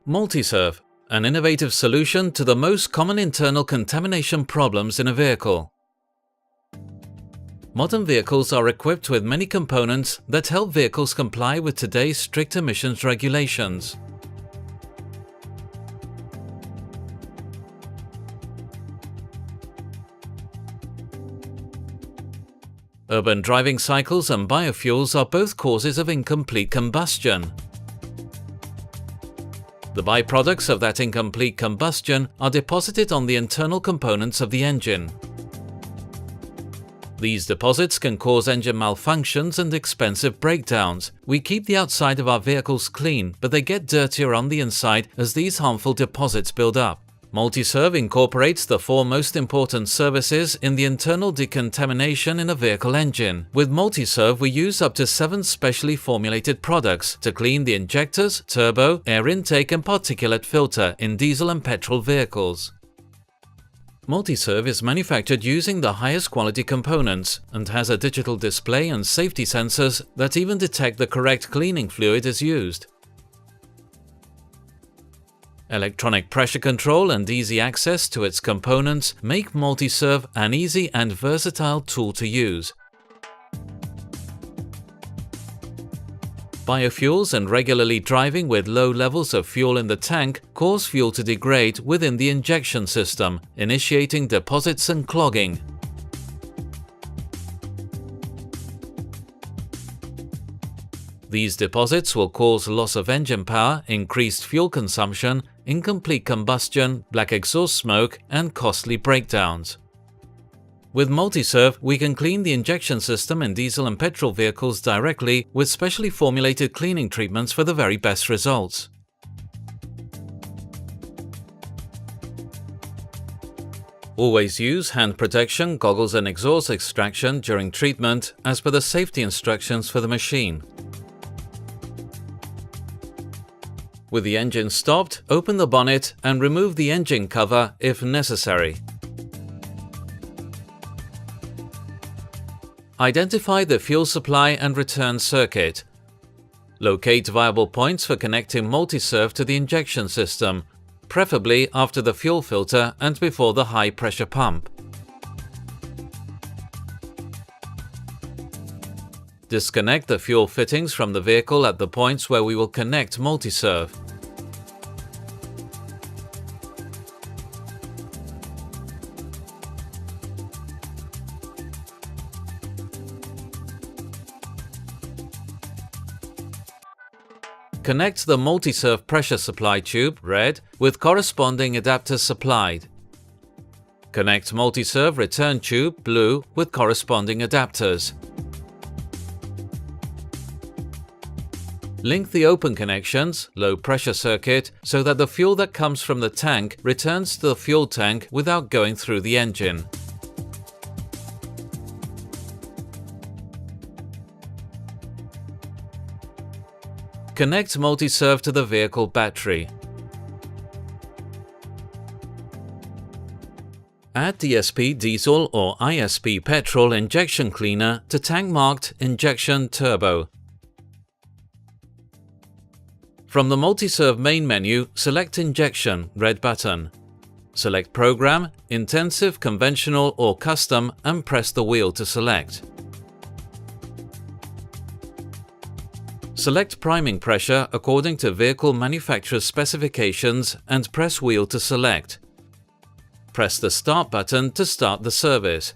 Multiserve, an innovative solution to the most common internal contamination problems in a vehicle. Modern vehicles are equipped with many components that help vehicles comply with today's strict emissions regulations. Urban driving cycles and biofuels are both causes of incomplete combustion. The byproducts of that incomplete combustion are deposited on the internal components of the engine. These deposits can cause engine malfunctions and expensive breakdowns. We keep the outside of our vehicles clean, but they get dirtier on the inside as these harmful deposits build up. Multiserve incorporates the four most important services in the internal decontamination in a vehicle engine. With Multiserve, we use up to 7 specially formulated products to clean the injectors, turbo, air intake and particulate filter in diesel and petrol vehicles. Multiserve is manufactured using the highest quality components and has a digital display and safety sensors that even detect the correct cleaning fluid is used. Electronic pressure control and easy access to its components make Multiserve an easy and versatile tool to use. Biofuels and regularly driving with low levels of fuel in the tank cause fuel to degrade within the injection system, initiating deposits and clogging. These deposits will cause loss of engine power, increased fuel consumption, incomplete combustion, black exhaust smoke, and costly breakdowns. With Multiserve, we can clean the injection system in diesel and petrol vehicles directly with specially formulated cleaning treatments for the very best results. Always use hand protection, goggles and exhaust extraction during treatment as per the safety instructions for the machine. With the engine stopped, open the bonnet and remove the engine cover if necessary. Identify the fuel supply and return circuit. Locate viable points for connecting Multiserve to the injection system, preferably after the fuel filter and before the high-pressure pump. Disconnect the fuel fittings from the vehicle at the points where we will connect Multiserve. Connect the Multiserve pressure supply tube, red, with corresponding adapters supplied. Connect Multiserve return tube, blue, with corresponding adapters. Link the open connections, low pressure circuit, so that the fuel that comes from the tank returns to the fuel tank without going through the engine. Connect Multiserve to the vehicle battery. Add DSP diesel or ISP petrol injection cleaner to tank marked Injection Turbo. From the Multiserve main menu, select Injection, red button. Select Program, Intensive, Conventional or Custom and press the wheel to select. Select priming pressure according to vehicle manufacturer's specifications and press wheel to select. Press the Start button to start the service.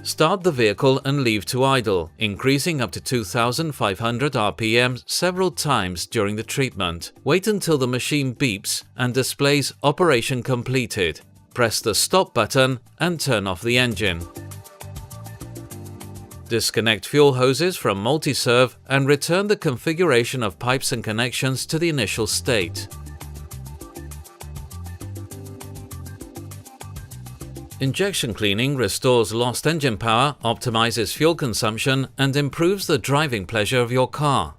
Start the vehicle and leave to idle, increasing up to 2,500 RPM several times during the treatment. Wait until the machine beeps and displays Operation completed. Press the Stop button and turn off the engine. Disconnect fuel hoses from Multiserve and return the configuration of pipes and connections to the initial state. Injection cleaning restores lost engine power, optimizes fuel consumption, and improves the driving pleasure of your car.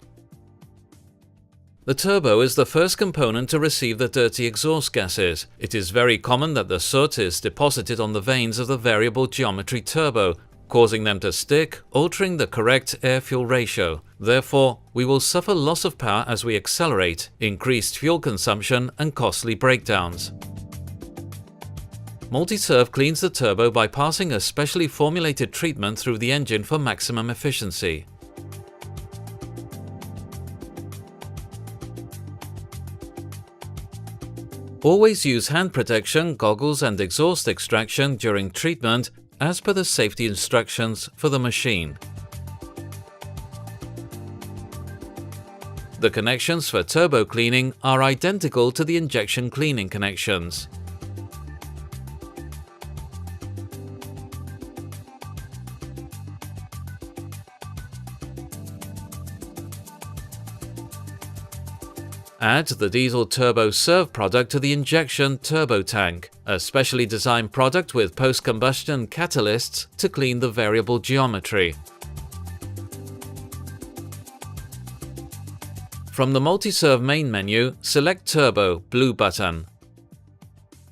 The turbo is the first component to receive the dirty exhaust gases. It is very common that the soot is deposited on the vanes of the variable geometry turbo, causing them to stick, altering the correct air-fuel ratio. Therefore, we will suffer loss of power as we accelerate, increased fuel consumption, and costly breakdowns. Multiserve cleans the turbo by passing a specially formulated treatment through the engine for maximum efficiency. Always use hand protection, goggles, and exhaust extraction during treatment as per the safety instructions for the machine. The connections for turbo cleaning are identical to the injection cleaning connections. Add the diesel turbo serve product to the injection turbo tank, a specially designed product with post-combustion catalysts to clean the variable geometry. From the Multiserve main menu, select Turbo, blue button.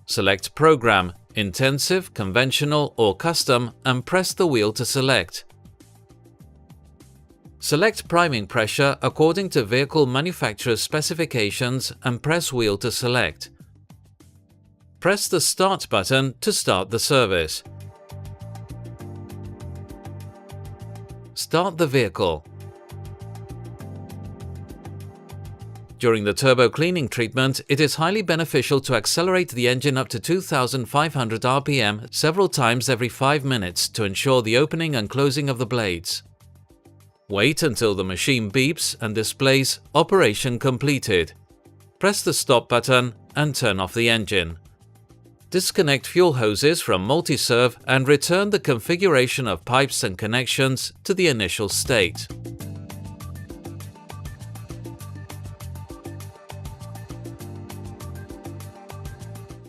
Select Program, Intensive, Conventional or Custom and press the wheel to select. Select priming pressure according to vehicle manufacturer's specifications and press wheel to select. Press the Start button to start the service. Start the vehicle. During the turbo cleaning treatment, it is highly beneficial to accelerate the engine up to 2,500 rpm several times every 5 minutes to ensure the opening and closing of the blades. Wait until the machine beeps and displays "Operation completed." Press the stop button and turn off the engine. Disconnect fuel hoses from Multiserve and return the configuration of pipes and connections to the initial state.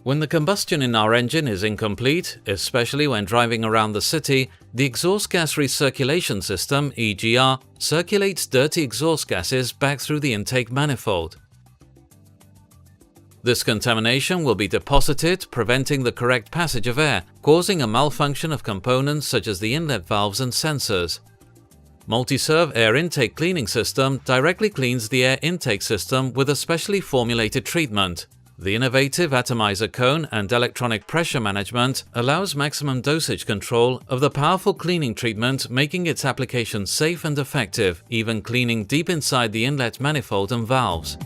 When the combustion in our engine is incomplete, especially when driving around the city, the exhaust gas recirculation system (EGR) circulates dirty exhaust gases back through the intake manifold. This contamination will be deposited, preventing the correct passage of air, causing a malfunction of components such as the inlet valves and sensors. Multiserve air intake cleaning system directly cleans the air intake system with a specially formulated treatment. The innovative atomizer cone and electronic pressure management allows maximum dosage control of the powerful cleaning treatment, making its application safe and effective, even cleaning deep inside the inlet manifold and valves.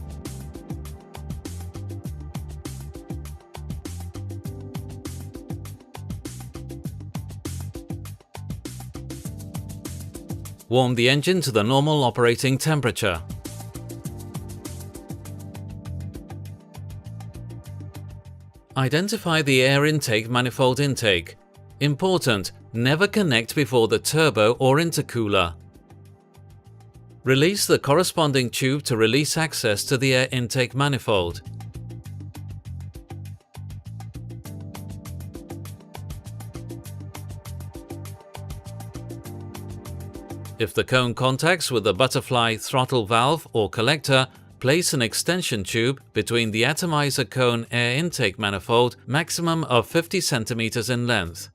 Warm the engine to the normal operating temperature. Identify the air intake manifold intake. Important: never connect before the turbo or intercooler. Release the corresponding tube to release access to the air intake manifold. If the cone contacts with the butterfly throttle valve or collector, place an extension tube between the atomizer cone air intake manifold, maximum of 50 cm in length.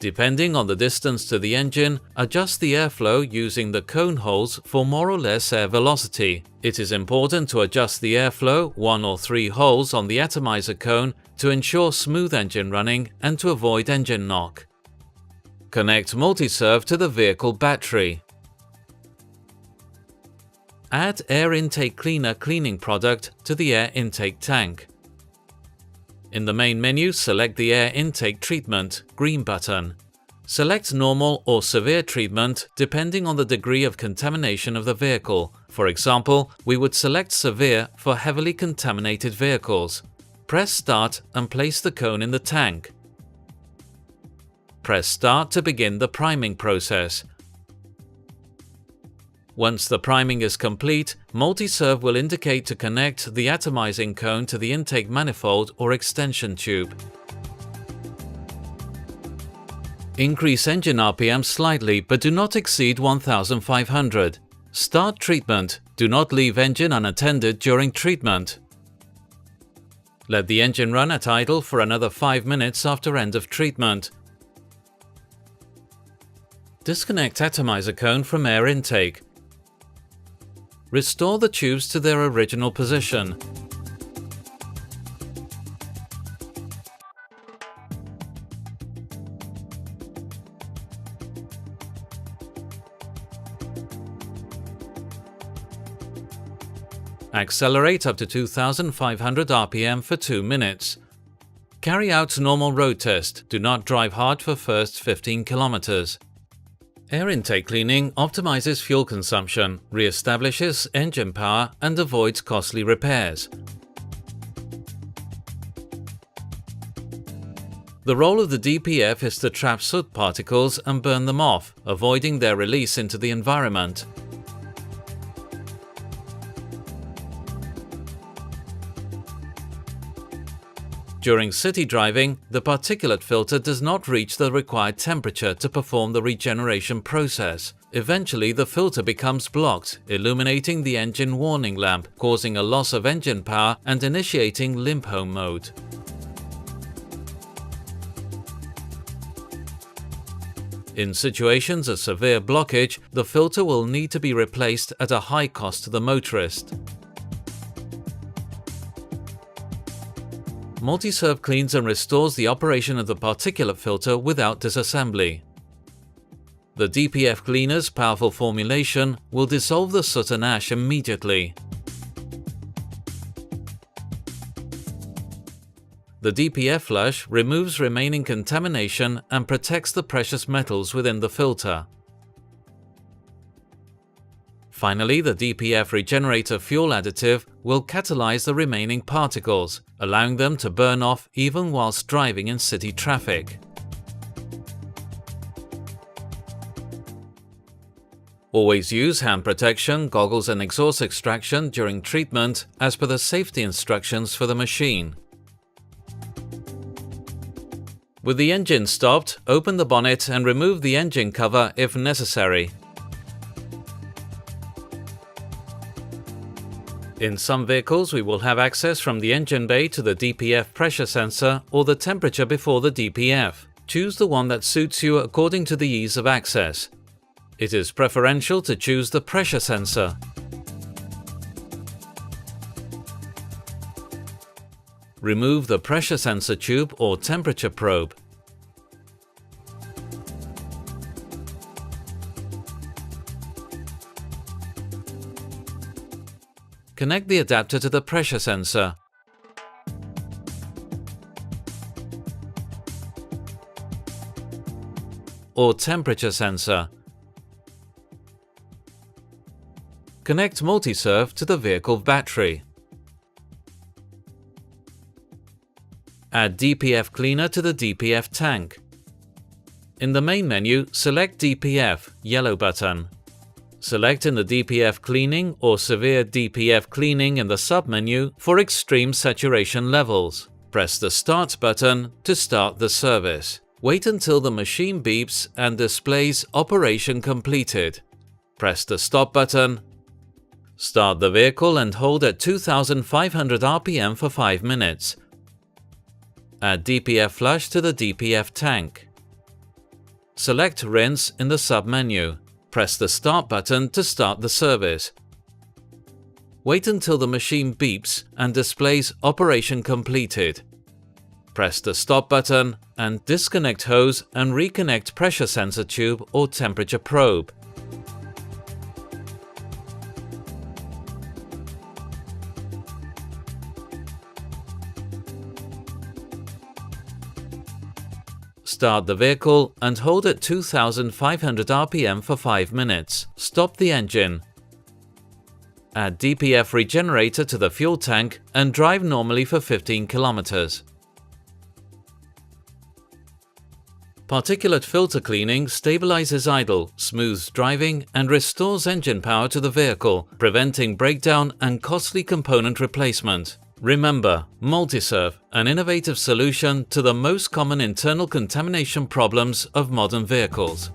Depending on the distance to the engine, adjust the airflow using the cone holes for more or less air velocity. It is important to adjust the airflow 1 or 3 holes on the atomizer cone to ensure smooth engine running and to avoid engine knock. Connect Multiserve to the vehicle battery. Add air intake cleaner cleaning product to the air intake tank. In the main menu, select the air intake treatment, green button. Select normal or severe treatment depending on the degree of contamination of the vehicle. For example, we would select severe for heavily contaminated vehicles. Press Start and place the cone in the tank. Press Start to begin the priming process. Once the priming is complete, Multiserve will indicate to connect the atomizing cone to the intake manifold or extension tube. Increase engine RPM slightly but do not exceed 1500. Start treatment. Do not leave engine unattended during treatment. Let the engine run at idle for another 5 minutes after end of treatment. Disconnect atomizer cone from air intake. Restore the tubes to their original position. Accelerate up to 2500 RPM for 2 minutes. Carry out normal road test. Do not drive hard for first 15 kilometers. Air intake cleaning optimizes fuel consumption, re-establishes engine power, and avoids costly repairs. The role of the DPF is to trap soot particles and burn them off, avoiding their release into the environment. During city driving, the particulate filter does not reach the required temperature to perform the regeneration process. Eventually, the filter becomes blocked, illuminating the engine warning lamp, causing a loss of engine power and initiating limp home mode. In situations of severe blockage, the filter will need to be replaced at a high cost to the motorist. Multiserve cleans and restores the operation of the particulate filter without disassembly. The DPF cleaner's powerful formulation will dissolve the soot and ash immediately. The DPF flush removes remaining contamination and protects the precious metals within the filter. Finally, the DPF regenerator fuel additive will catalyze the remaining particles, allowing them to burn off even whilst driving in city traffic. Always use hand protection, goggles and exhaust extraction during treatment as per the safety instructions for the machine. With the engine stopped, open the bonnet and remove the engine cover if necessary. In some vehicles, we will have access from the engine bay to the DPF pressure sensor or the temperature before the DPF. Choose the one that suits you according to the ease of access. It is preferential to choose the pressure sensor. Remove the pressure sensor tube or temperature probe. Connect the adapter to the pressure sensor. Or temperature sensor. Connect multiserve to the vehicle battery. Add DPF cleaner to the DPF tank. In the main menu, select DPF, yellow button. Select in the DPF cleaning or severe DPF cleaning in the submenu for extreme saturation levels. Press the Start button to start the service. Wait until the machine beeps and displays Operation Completed. Press the Stop button. Start the vehicle and hold at 2500 RPM for 5 minutes. Add DPF flush to the DPF tank. Select Rinse in the submenu. Press the Start button to start the service. Wait until the machine beeps and displays Operation Completed. Press the Stop button and disconnect hose and reconnect pressure sensor tube or temperature probe. Start the vehicle and hold at 2500 RPM for 5 minutes. Stop the engine. Add DPF regenerator to the fuel tank and drive normally for 15 kilometers. Particulate filter cleaning stabilizes idle, smooths driving, and restores engine power to the vehicle, preventing breakdown and costly component replacement. Remember, Multiserve, an innovative solution to the most common internal contamination problems of modern vehicles.